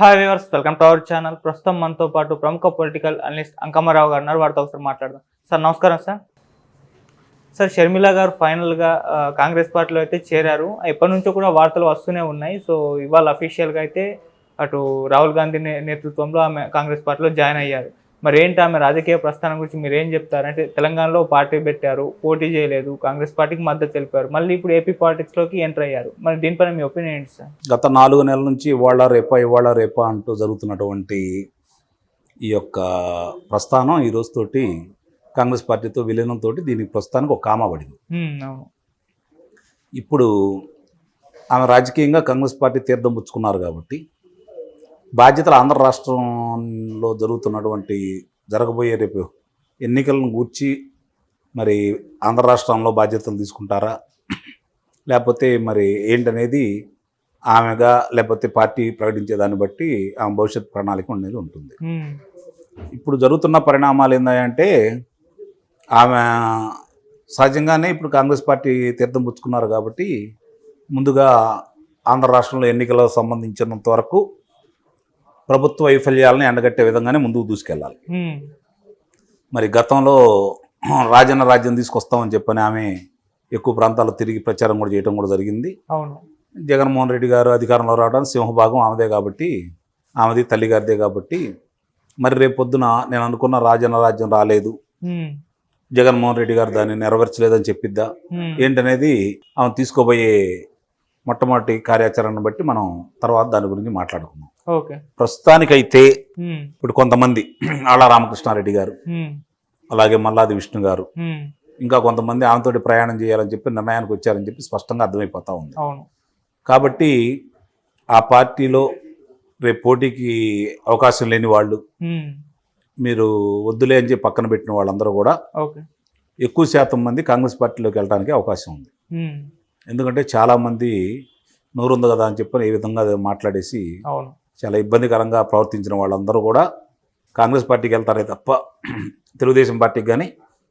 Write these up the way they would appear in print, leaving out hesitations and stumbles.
Hi viewers, welcome to our channel. ప్రస్తుతం మనతో పాటు ప్రముఖ పొలిటికల్ అనలిస్ట్ అంకమ్మరావు గారు ఉన్నారు. వారితో ఒకసారి మాట్లాడదాం. సార్ నమస్కారం సార్. సార్ షర్మిల గారు ఫైనల్గా కాంగ్రెస్ పార్టీలో అయితే చేరారు. ఎప్పటి నుంచో కూడా వార్తలు వస్తూనే ఉన్నాయి. సో ఇవాళ అఫీషియల్గా అయితే అటు రాహుల్ గాంధీ నేతృత్వంలో ఆమె కాంగ్రెస్ పార్టీలో జాయిన్ అయ్యారు. మరి ఏంటి ఆమె రాజకీయ ప్రస్థానం గురించి మీరు ఏం చెప్తారు? అంటే తెలంగాణలో పార్టీ పెట్టారు, పోటీ చేయలేదు, కాంగ్రెస్ పార్టీకి మద్దతు తెలిపారు, మళ్ళీ ఇప్పుడు ఏపీ పాలిటిక్స్లోకి ఎంటర్ అయ్యారు. మరి దీనిపైన మీ ఒపీనియన్ ఏంటి సార్? గత 4 నెలల నుంచి ఇవాళ రేపా అంటూ జరుగుతున్నటువంటి ఈ యొక్క ప్రస్థానం ఈ రోజుతోటి కాంగ్రెస్ పార్టీతో విలీనంతో దీనికి ప్రస్తుతానికి ఒక కామా పడింది. అవును. ఇప్పుడు ఆమె రాజకీయంగా కాంగ్రెస్ పార్టీ తీర్థం పుచ్చుకున్నారు కాబట్టి బాధ్యతలు ఆంధ్ర రాష్ట్రంలో జరగబోయే రేపు ఎన్నికలను గూర్చి మరి ఆంధ్ర రాష్ట్రంలో బాధ్యతలు తీసుకుంటారా, లేకపోతే మరి ఏంటనేది ఆమెగా లేకపోతే పార్టీ ప్రకటించే దాన్ని బట్టి ఆమె భవిష్యత్ ప్రణాళిక అనేది ఉంటుంది. ఇప్పుడు జరుగుతున్న పరిణామాలు ఏంటంటే ఆమె సహజంగానే ఇప్పుడు కాంగ్రెస్ పార్టీ తీర్థం పుచ్చుకున్నారు కాబట్టి ముందుగా ఆంధ్ర రాష్ట్రంలో ఎన్నికలకు సంబంధించినంత వరకు ప్రభుత్వ వైఫల్యాలను ఎండగట్టే విధంగానే ముందుకు దూసుకెళ్ళాలి. మరి గతంలో రాజ్యం తీసుకొస్తామని చెప్పని ఆమె ఎక్కువ ప్రాంతాల్లో తిరిగి ప్రచారం కూడా చేయడం కూడా జరిగింది. అవును. జగన్మోహన్ రెడ్డి గారు అధికారంలో రావడానికి సింహభాగం ఆమెదే కాబట్టి, ఆమెది తల్లిగారిదే కాబట్టి మరి రేపు పొద్దున నేను అనుకున్న రాజ్యం రాలేదు, జగన్మోహన్ రెడ్డి గారు దాన్ని నెరవేర్చలేదని చెప్పిద్దా ఏంటనేది ఆమె తీసుకోబోయే మొట్టమొదటి కార్యాచరణను బట్టి మనం తర్వాత దాని గురించి మాట్లాడుకున్నాం. ప్రస్తుతానికైతే ఇప్పుడు కొంతమంది ఆళ్ళ రామకృష్ణారెడ్డి గారు, అలాగే మల్లాది విష్ణు గారు, ఇంకా కొంతమంది ఆమెతోటి ప్రయాణం చేయాలని చెప్పి నిర్ణయానికి వచ్చారని చెప్పి స్పష్టంగా అర్థమైపోతా ఉంది. కాబట్టి ఆ పార్టీలో రేపు పోటీకి అవకాశం లేని వాళ్ళు, మీరు వద్దులే అని చెప్పి పక్కన పెట్టిన వాళ్ళందరూ కూడా ఎక్కువ శాతం మంది కాంగ్రెస్ పార్టీలోకి వెళ్ళడానికి అవకాశం ఉంది. ఎందుకంటే చాలామంది నోరుంది కదా అని చెప్పని ఏ విధంగా మాట్లాడేసి చాలా ఇబ్బందికరంగా ప్రవర్తించిన వాళ్ళందరూ కూడా కాంగ్రెస్ పార్టీకి వెళ్తారే తప్ప తెలుగుదేశం పార్టీకి కానీ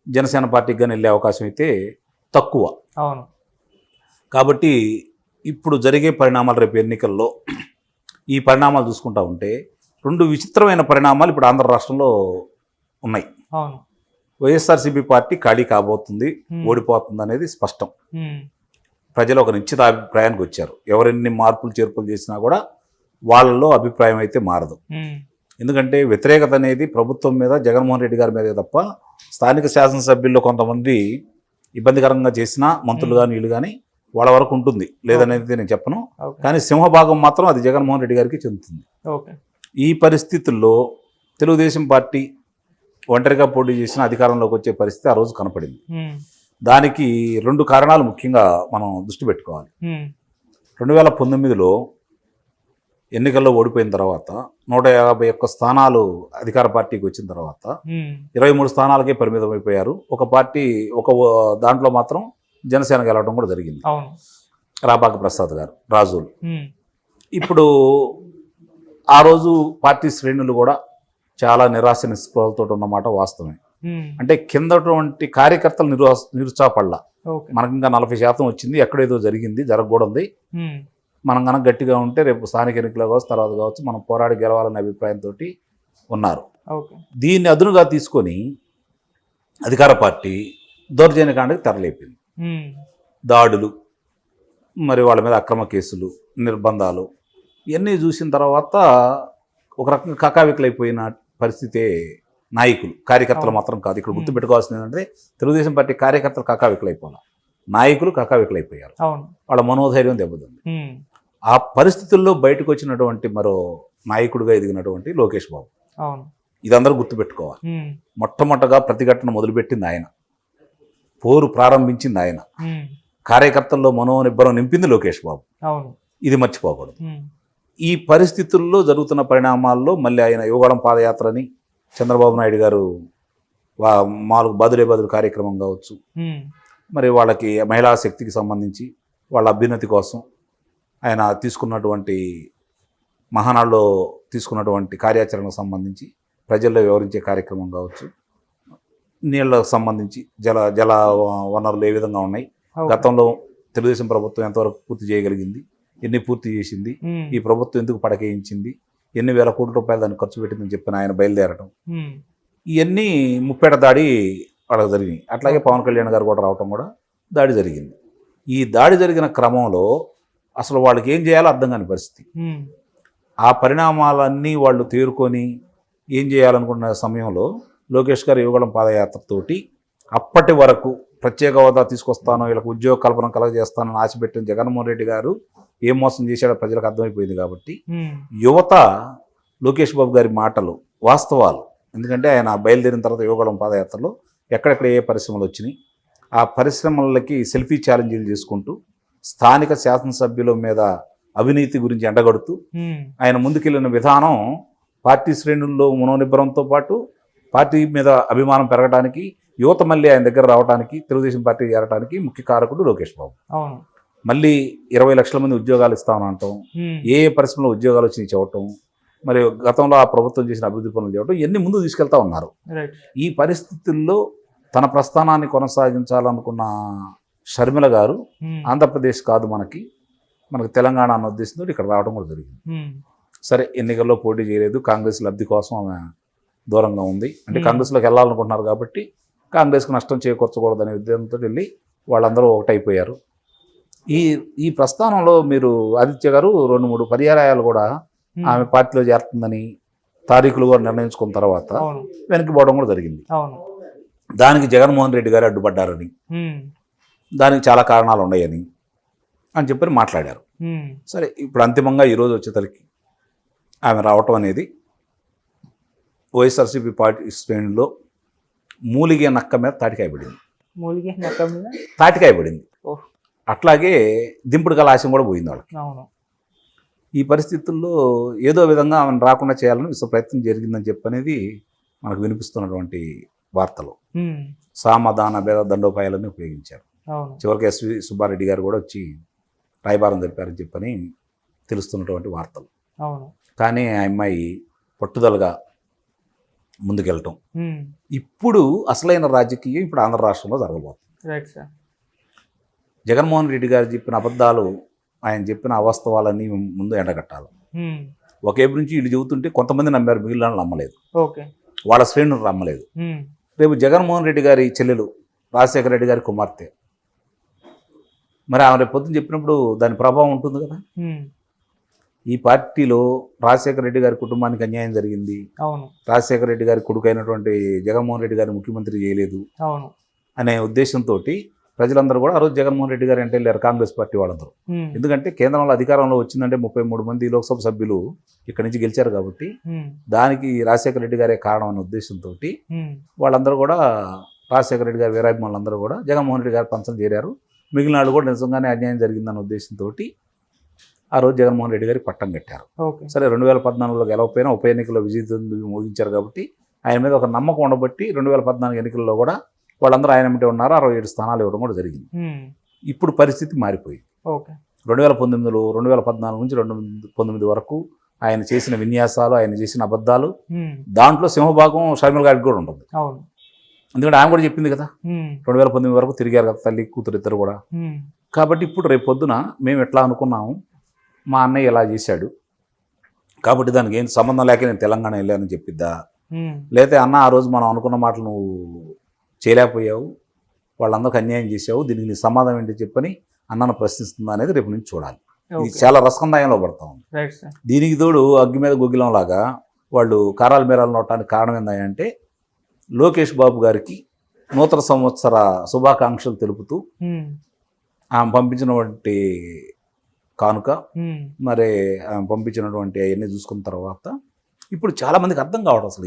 జనసేన పార్టీకి కానీ వెళ్ళే అవకాశం అయితే తక్కువ. అవును. కాబట్టి ఇప్పుడు జరిగే పరిణామాలు రేపు ఎన్నికల్లో ఈ పరిణామాలు చూసుకుంటా ఉంటే 2 విచిత్రమైన పరిణామాలు ఇప్పుడు ఆంధ్ర రాష్ట్రంలో ఉన్నాయి. వైఎస్ఆర్సీపీ పార్టీ ఖాళీ కాబోతుంది, ఓడిపోతుంది అనేది స్పష్టం. ప్రజలు ఒక నిశ్చిత అభిప్రాయానికి వచ్చారు. ఎవరెన్ని మార్పులు చేర్పులు చేసినా కూడా వాళ్ళలో అభిప్రాయం అయితే మారదు. ఎందుకంటే వ్యతిరేకత అనేది ప్రభుత్వం మీద, జగన్మోహన్ రెడ్డి గారి మీదే తప్ప స్థానిక శాసనసభ్యుల్లో కొంతమంది ఇబ్బందికరంగా చేసినా మంత్రులు కానీ వీళ్ళు కానీ వాళ్ళ వరకు ఉంటుంది, లేదనేది నేను చెప్పను. కానీ సింహభాగం మాత్రం అది జగన్మోహన్ రెడ్డి గారికి చెందుతుంది. ఈ పరిస్థితుల్లో తెలుగుదేశం పార్టీ ఒంటరిగా పోటీ చేసిన అధికారంలోకి వచ్చే పరిస్థితి ఆ రోజు కనపడింది. దానికి 2 కారణాలు ముఖ్యంగా మనం దృష్టి పెట్టుకోవాలి. 2019లో ఎన్నికల్లో ఓడిపోయిన తర్వాత 151 స్థానాలు అధికార పార్టీకి వచ్చిన తర్వాత 23 స్థానాలకే పరిమితం అయిపోయారు. ఒక పార్టీ దాంట్లో మాత్రం జనసేన గెలవడం కూడా జరిగింది, రాపాక ప్రసాద్ గారు రాజులు. ఇప్పుడు ఆ రోజు పార్టీ శ్రేణులు కూడా చాలా నిరాశ నిస్పృహలతో ఉన్నమాట వాస్తవమే. అంటే కిందటువంటి కార్యకర్తలు నిరుత్సాహపడలా. మనకి ఇంకా 40% వచ్చింది, ఎక్కడేదో జరిగింది, జరగకూడదు, మనం కనుక గట్టిగా ఉంటే రేపు స్థానిక ఎన్నికలు కావచ్చు, తర్వాత కావచ్చు, మనం పోరాడి గెలవాలనే అభిప్రాయంతో ఉన్నారు. దీన్ని అదునుగా తీసుకొని అధికార పార్టీ దౌర్జన్యకాండకి తెరలేపింది. దాడులు, మరి వాళ్ళ మీద అక్రమ కేసులు, నిర్బంధాలు ఇవన్నీ చూసిన తర్వాత ఒక రకంగా కకావికలైపోయిన పరిస్థితే నాయకులు, కార్యకర్తలు మాత్రం కాదు. ఇక్కడ గుర్తుపెట్టుకోవాల్సింది ఏంటంటే తెలుగుదేశం పార్టీ కార్యకర్తలు కకావికలైపోవాలి, నాయకులు కకావికలైపోయారు, వాళ్ళ మనోధైర్యం దెబ్బతింది. ఆ పరిస్థితుల్లో బయటకు వచ్చినటువంటి మరో నాయకుడిగా ఎదిగినటువంటి లోకేష్ బాబు, ఇదందరూ గుర్తుపెట్టుకోవాలి. మొట్టమొదటగా ప్రతిఘటన మొదలుపెట్టింది ఆయన, పోరు ప్రారంభించింది ఆయన, కార్యకర్తల్లో మనోనిబ్బరం నింపింది లోకేష్ బాబు. ఇది మర్చిపోకూడదు. ఈ పరిస్థితుల్లో జరుగుతున్న పరిణామాల్లో మళ్ళీ ఆయన యువగళం పాదయాత్రని, చంద్రబాబు నాయుడు గారు బదులు కార్యక్రమం కావచ్చు, మరి వాళ్ళకి మహిళా శక్తికి సంబంధించి వాళ్ళ అభ్యున్నతి కోసం ఆయన తీసుకున్నటువంటి మహానాడులో తీసుకున్నటువంటి కార్యాచరణకు సంబంధించి ప్రజల్లో వివరించే కార్యక్రమం కావచ్చు, నీళ్లకు సంబంధించి జల వనరులు ఏ విధంగా ఉన్నాయి, గతంలో తెలుగుదేశం ప్రభుత్వం ఎంతవరకు పూర్తి చేయగలిగింది, ఎన్ని పూర్తి చేసింది, ఈ ప్రభుత్వం ఎందుకు పడకేయించింది, ఎన్ని వేల కోట్ల రూపాయలు దాన్ని ఖర్చు పెట్టిందని చెప్పిన ఆయన బయలుదేరడం, ఉమ్, ఇవన్నీ ముప్పేట దాడి వాళ్ళకి జరిగినాయి. అట్లాగే పవన్ కళ్యాణ్ గారు కూడా రావటం కూడా దాడి జరిగింది. ఈ దాడి జరిగిన క్రమంలో అసలు వాళ్ళకి ఏం చేయాలో అర్థం కాని పరిస్థితి. ఉమ్, ఆ పరిణామాలన్నీ వాళ్ళు తేరుకొని ఏం చేయాలనుకున్న సమయంలో లోకేష్ గారు యువగళం పాదయాత్రతోటి అప్పటి వరకు ప్రత్యేక హోదా తీసుకొస్తాను, వీళ్ళకి ఉద్యోగ కల్పన కలగజేస్తానని ఆశపెట్టిన జగన్మోహన్ రెడ్డి గారు ఏం మోసం చేశాడో ప్రజలకు అర్థమైపోయింది. కాబట్టి ఉమ్, యువత లోకేష్ బాబు గారి మాటలు వాస్తవాలు, ఎందుకంటే ఆయన బయలుదేరిన తర్వాత యువగళం పాదయాత్రలో ఎక్కడెక్కడ ఏ పరిశ్రమలు వచ్చినాయి, ఆ పరిశ్రమలకి సెల్ఫీ ఛాలెంజ్లు చేసుకుంటూ స్థానిక శాసనసభ్యుల మీద అవినీతి గురించి ఎండగడుతూ ఉమ్, ఆయన ముందుకెళ్ళిన విధానం పార్టీ శ్రేణుల్లో మనోనిబ్బరంతో పాటు పార్టీ మీద అభిమానం పెరగడానికి, యువత మళ్ళీ ఆయన దగ్గర రావడానికి, తెలుగుదేశం పార్టీ చేరడానికి ముఖ్య కారకుడు లోకేష్ బాబు. అవును. మళ్ళీ 20 లక్షల మంది ఉద్యోగాలు ఇస్తామనటం, ఉమ్, ఏ పరిశ్రమలో ఉద్యోగాలు వచ్చినాయి చెప్పటం, మరి గతంలో ఆ ప్రభుత్వం చేసిన అభివృద్ధి పనులు చెప్పడం, ఇవన్నీ ముందు తీసుకెళ్తా ఉన్నారు. రైట్. ఈ పరిస్థితుల్లో తన ప్రస్థానాన్ని కొనసాగించాలనుకున్న షర్మిల గారు ఉమ్, ఆంధ్రప్రదేశ్ కాదు మనకి తెలంగాణ అన్న ఉద్దేశంతో ఇక్కడ రావడం కూడా జరిగింది. ఉమ్, సరే, ఎన్నికల్లో పోటీ చేయలేదు, కాంగ్రెస్ లబ్ధి కోసం ఆమె దూరంగా ఉంది. అంటే కాంగ్రెస్లోకి వెళ్ళాలనుకుంటున్నారు కాబట్టి కాంగ్రెస్కి నష్టం చేకూర్చకూడదనే ఉద్దేశంతో వెళ్ళి వాళ్ళందరూ ఒకటైపోయారు. ఈ ప్రస్థానంలో మీరు ఆదిత్య గారు 2-3 పర్యాయాలు కూడా ఆమె పార్టీలో చేరుతుందని తారీఖులు కూడా నిర్ణయించుకున్న తర్వాత అవును, వెనక్కి పోవడం కూడా జరిగింది. అవును. దానికి జగన్మోహన్ రెడ్డి గారు అడ్డుపడ్డారని, ఉమ్, దానికి చాలా కారణాలు ఉన్నాయని చెప్పి మాట్లాడారు. ఉమ్, సరే, ఇప్పుడు అంతిమంగా ఈరోజు వచ్చేసరికి ఆమె రావటం అనేది వైఎస్ఆర్సీపీ పార్టీ శ్రేణుల్లో మూలిగే నక్క మీద తాటికాయ పడింది. మూలిగే నక్క మీద తాటికాయ పడింది. ఓహ్. అట్లాగే దింపుడు కలాశం కూడా పోయింది వాళ్ళకి. అవును. ఈ పరిస్థితుల్లో ఏదో విధంగా ఆమెను రాకుండా చేయాలని విశ్వ ప్రయత్నం జరిగిందని చెప్పనేది మనకు వినిపిస్తున్నటువంటి వార్తలు. ఉమ్, సామధాన భేద దండోపాయాలని ఉపయోగించారు. అవును. చివరికి ఎస్వి సుబ్బారెడ్డి గారు కూడా వచ్చి రాయబారం తెలిపారని చెప్పని తెలుస్తున్నటువంటి వార్తలు. అవును. కానీ ఆ అమ్మాయి పట్టుదలగా ముందుకెళ్ళటం, ఉమ్, ఇప్పుడు అసలైన రాజకీయం ఇప్పుడు ఆంధ్ర రాష్ట్రంలో జరగబోతుంది. Right sir. జగన్మోహన్ రెడ్డి గారు చెప్పిన అబద్ధాలు, ఆయన చెప్పిన అవాస్తవాలన్నీ ముందు ఎండగట్టాలి. ఉమ్, ఒక వైపు నుంచి వీళ్ళు చెబుతుంటే కొంతమంది నమ్మారు, మిగిలిన వాళ్ళు నమ్మలేదు, ఓకే. వాళ్ళ శ్రేణులు నమ్మలేదు. ఉమ్, రేపు జగన్మోహన్ రెడ్డి గారి చెల్లెలు రాజశేఖర రెడ్డి గారి కుమార్తె, మరి ఆమె రేపు పొద్దున చెప్పినప్పుడు దాని ప్రభావం ఉంటుంది కదా. ఉమ్, ఈ పార్టీలో రాజశేఖర రెడ్డి గారి కుటుంబానికి అన్యాయం జరిగింది, అవును, రాజశేఖర రెడ్డి గారి కొడుకు అయినటువంటి జగన్మోహన్ రెడ్డి గారిని ముఖ్యమంత్రి చేయలేదు అవును. అనే ఉద్దేశంతో ప్రజలందరూ కూడా ఆ రోజు జగన్మోహన్ రెడ్డి గారు అంటే వెళ్ళారు, కాంగ్రెస్ పార్టీ వాళ్ళందరూ. ఉమ్, ఎందుకంటే కేంద్రంలో అధికారంలో వచ్చిందంటే 33 మంది లోక్సభ సభ్యులు ఇక్కడి నుంచి గెలిచారు కాబట్టి ఉమ్, దానికి రాజశేఖర రెడ్డి గారే కారణం అనే ఉద్దేశంతో ఉమ్, వాళ్ళందరూ కూడా రాజశేఖర రెడ్డి గారి వీరాభిమానులందరూ కూడా జగన్మోహన్ రెడ్డి గారి పంచం చేరారు. మిగిలిన వాళ్ళు కూడా నిజంగానే అన్యాయం జరిగిందన్న ఉద్దేశంతో ఆ రోజు జగన్మోహన్ రెడ్డి గారికి పట్టం కట్టారు. ఓకే. సరే, 2014లో గెలవకపోయినా ఉప ఎన్నికల్లో విజయం మోగించారు కాబట్టి ఆయన మీద ఒక నమ్మకం ఉండబట్టి 2014 ఎన్నికల్లో కూడా వాళ్ళందరూ ఆయన వెంటే ఉన్నారు. 67 స్థానాలు ఇవ్వడం కూడా జరిగింది. ఉమ్, ఇప్పుడు పరిస్థితి మారిపోయింది. ఓకే. 2019లో 2014 నుంచి 2019 వరకు ఆయన చేసిన విన్యాసాలు, ఆయన చేసిన అబద్ధాలు, ఉమ్, దాంట్లో సింహభాగం షర్మిల గారికి కూడా ఉంటుంది. అవును. ఎందుకంటే ఆమె కూడా చెప్పింది కదా, ఉమ్, 2019 వరకు తిరిగారు కదా తల్లి కూతురు ఇద్దరు కూడా. ఉమ్, కాబట్టి ఇప్పుడు రేపు పొద్దున మేము ఎట్లా అనుకున్నాము, మా అన్నయ్య ఇలా చేశాడు కాబట్టి దానికి ఏం సంబంధం లేక నేను తెలంగాణ వెళ్ళానని చెప్పిద్దా, ఉమ్, లేకపోతే అన్న ఆ రోజు మనం అనుకున్న మాటలు నువ్వు చేయలేకపోయావు, వాళ్ళందరికీ అన్యాయం చేసావు, దీనికి నీ సమాధానం ఏంటి చెప్పని అన్నను ప్రశ్నిస్తుందా అనేది రేపు నుంచి చూడాలి. ఇది ఓకే. చాలా రసకందాయంలో పడతా ఉంది. Right sir. దీనికి తోడు అగ్గి మీద గుగ్గిలం లాగా వాళ్ళు కారాల మేరాలు నోటానికి కారణం ఏంటంటే లోకేష్ బాబు గారికి నూతన సంవత్సర శుభాకాంక్షలు తెలుపుతూ ఉమ్, ఆమె పంపించినటువంటి కానుక, ఉమ్, మరి ఆమె పంపించినటువంటి అవన్నీ చూసుకున్న తర్వాత ఇప్పుడు చాలామందికి అర్థం కావడం అసలు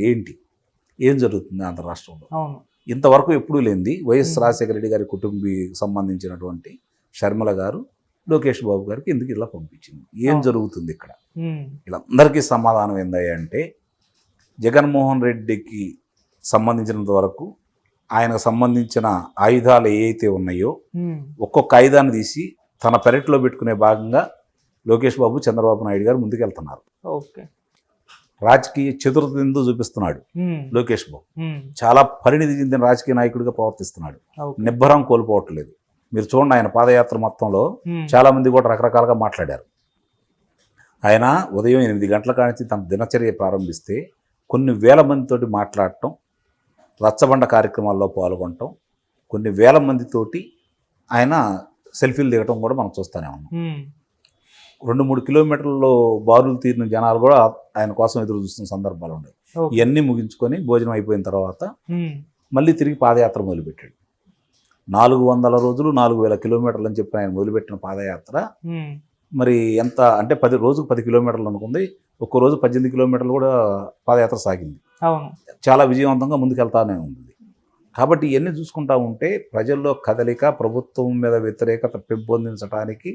ఏం జరుగుతుంది ఆంధ్ర రాష్ట్రంలో. అవును. ఇంతవరకు ఎప్పుడూ లేనిది వైఎస్ రాజశేఖర రెడ్డి గారి కుటుంబీకి సంబంధించినటువంటి షర్మిల గారు లోకేష్ బాబు గారికి ఎందుకు ఇలా పంపించింది, ఏం జరుగుతుంది ఇక్కడ, ఉమ్, వీళ్ళందరికీ సమాధానం ఏందంటే జగన్మోహన్ రెడ్డికి సంబంధించినంత వరకు ఆయనకు సంబంధించిన ఆయుధాలు ఏవైతే ఉన్నాయో ఉమ్, ఒక్కొక్క ఆయుధాన్ని తీసి తన పెరట్లో పెట్టుకునే భాగంగా లోకేష్ బాబు చంద్రబాబు నాయుడు గారు ముందుకెళ్తున్నారు. ఓకే. రాజకీయ చతురతను చూపిస్తున్నాడు ఉమ్, లోకేష్ బాబు. ఉమ్, చాలా పరిణితి చెందిన రాజకీయ నాయకుడిగా ప్రవర్తిస్తున్నాడు. ఓకే. నిబ్బరం కోల్పోవట్లేదు. మీరు చూడండి, ఆయన పాదయాత్ర మొత్తంలో ఉమ్, చాలా మంది కూడా రకరకాలుగా మాట్లాడారు. ఆయన ఉదయం 8 గంటల కానించి తన దినచర్య ప్రారంభిస్తే కొన్ని వేల మందితోటి మాట్లాడటం, రచ్చబండ కార్యక్రమాల్లో పాల్గొనటం, కొన్ని వేల మందితోటి ఆయన సెల్ఫీలు దిగటం కూడా మనం చూస్తూనే ఉన్నాం. 2-3 కిలోమీటర్లలో బారులు తీరిన జనాలు కూడా ఆయన కోసం ఎదురు చూస్తున్న సందర్భాలు ఉన్నాయి. ఇవన్నీ ముగించుకొని భోజనం అయిపోయిన తర్వాత మళ్ళీ తిరిగి పాదయాత్ర మొదలుపెట్టాడు. 400 రోజులు 4000 కిలోమీటర్లు అని చెప్పి ఆయన మొదలుపెట్టిన పాదయాత్ర మరి ఎంత అంటే రోజుకు 10 కిలోమీటర్లు అనుకుంది. ఒక్కో రోజు 18 కిలోమీటర్లు కూడా పాదయాత్ర సాగింది. చాలా విజయవంతంగా ముందుకెళ్తానే ఉంది. కాబట్టి ఇవన్నీ చూసుకుంటా ఉంటే ప్రజల్లో కదలిక, ప్రభుత్వం మీద వ్యతిరేకత పెంపొందించడానికి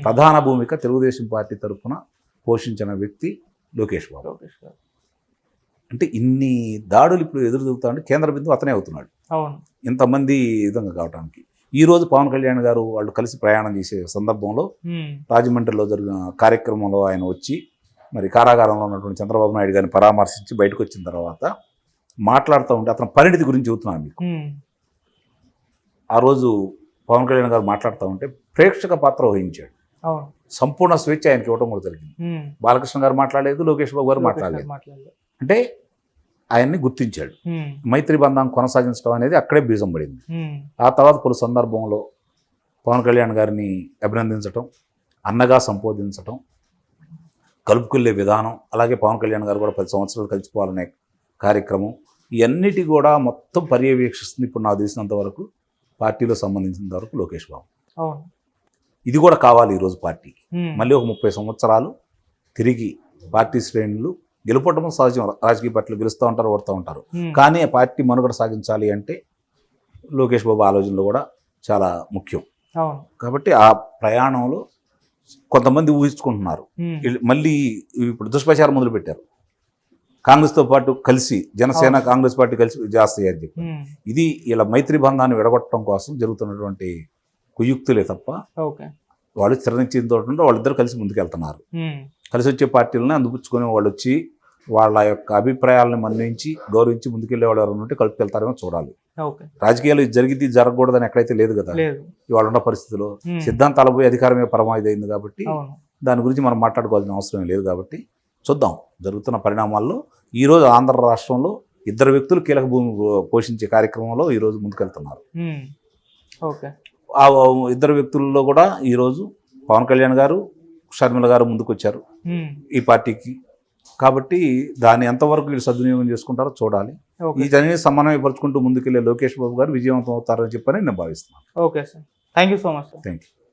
ప్రధాన భూమిక తెలుగుదేశం పార్టీ తరఫున పోషించిన వ్యక్తి లోకేష్ బాబు. అంటే ఇన్ని దాడులు ఇప్పుడు ఎదురు చూపుతా ఉంటే కేంద్ర బిందువు అతనే అవుతున్నాడు ఇంతమంది విధంగా కావడానికి. ఈరోజు పవన్ కళ్యాణ్ గారు వాళ్ళు కలిసి ప్రయాణం చేసే సందర్భంలో రాజమండ్రిలో జరిగిన కార్యక్రమంలో ఆయన వచ్చి మరి కారాగారంలో ఉన్నటువంటి చంద్రబాబు నాయుడు గారిని పరామర్శించి బయటకు వచ్చిన తర్వాత మాట్లాడుతూ ఉంటే అతని పరిణితి గురించి చెబుతున్నాను మీకు. ఆ రోజు పవన్ కళ్యాణ్ గారు మాట్లాడుతూ ఉంటే ప్రేక్షక పాత్ర వహించాడు. సంపూర్ణ స్వేచ్ఛ ఆయనకి ఇవ్వడం కూడా జరిగింది. బాలకృష్ణ గారు మాట్లాడలేదు, లోకేష్ బాబు గారు మాట్లాడలేదు. అంటే ఆయన్ని గుర్తించాడు. మైత్రి బంధం కొనసాగించడం అనేది అక్కడే బీజం పడింది. ఆ తర్వాత పలు సందర్భంలో పవన్ కళ్యాణ్ గారిని అభినందించటం, అన్నగా సంబోధించటం, కలుపుకెళ్లే విధానం, అలాగే పవన్ కళ్యాణ్ గారు కూడా 10 సంవత్సరాలు కలిసిపోవాలనే కార్యక్రమం, ఇవన్నిటి కూడా మొత్తం పర్యవేక్షిస్తుంది ఇప్పుడు నాకు తెలిసినంత వరకు పార్టీలో సంబంధించినంత వరకు లోకేష్ బాబు. ఇది కూడా కావాలి ఈరోజు పార్టీకి. మళ్ళీ ఒక 30 సంవత్సరాలు తిరిగి పార్టీ శ్రేణులు గెలుపడడం సహజం. రాజకీయ పార్టీలు గెలుస్తూ ఉంటారు, ఓడుతూ ఉంటారు. కానీ ఆ పార్టీ మనుగడ సాగించాలి అంటే లోకేష్ బాబు ఆలోచనలు కూడా చాలా ముఖ్యం. కాబట్టి ఆ ప్రయాణంలో కొంతమంది ఊహించుకుంటున్నారు. మళ్ళీ ఇప్పుడు దుష్ప్రచారం మొదలుపెట్టారు. కాంగ్రెస్తో పాటు కలిసి జనసేన కాంగ్రెస్ పార్టీ కలిసి చేస్తాయి అని చెప్పి. ఇది ఇలా మైత్రి బంధాన్ని విడగొట్టడం కోసం జరుగుతున్నటువంటి కుయుక్తులే తప్ప వాళ్ళు స్థిరనిశ్చయంతో వాళ్ళిద్దరు కలిసి ముందుకెళ్తున్నారు. కలిసి వచ్చే పార్టీలను అందిపుచ్చుకొని వాళ్ళు వచ్చి వాళ్ళ యొక్క అభిప్రాయాలను మన్నించి గౌరవించి ముందుకెళ్లే వాళ్ళు ఎవరు ఉంటే కలుపుకెళ్తారేమో చూడాలి. రాజకీయాలు జరిగింది జరగకూడదని ఎక్కడైతే లేదు కదా ఇవాళ ఉన్న పరిస్థితిలో. సిద్ధాంతాలపై అధికారమే పరమావధి అయింది కాబట్టి దాని గురించి మనం మాట్లాడుకోవాల్సిన అవసరం లేదు. కాబట్టి చూద్దాం జరుగుతున్న పరిణామాల్లో. ఈరోజు ఆంధ్ర రాష్ట్రంలో 2 వ్యక్తులు కీలక భూమి పోషించే కార్యక్రమంలో ఈరోజు ముందుకెళ్తున్నారు. ఆ 2 వ్యక్తుల్లో కూడా ఈరోజు పవన్ కళ్యాణ్ గారు, షర్మిల గారు ముందుకు వచ్చారు ఈ పార్టీకి. కాబట్టి దాన్ని ఎంతవరకు వీళ్ళు సద్వినియోగం చేసుకుంటారో చూడాలి. ఈ జనాన్ని సమన్వయపరుచుకుంటూ ముందుకెళ్లే లోకేష్ బాబు గారు విజయవంతం అవుతారని చెప్పని నేను భావిస్తున్నాను. Okay sir, thank you so much. Thank you.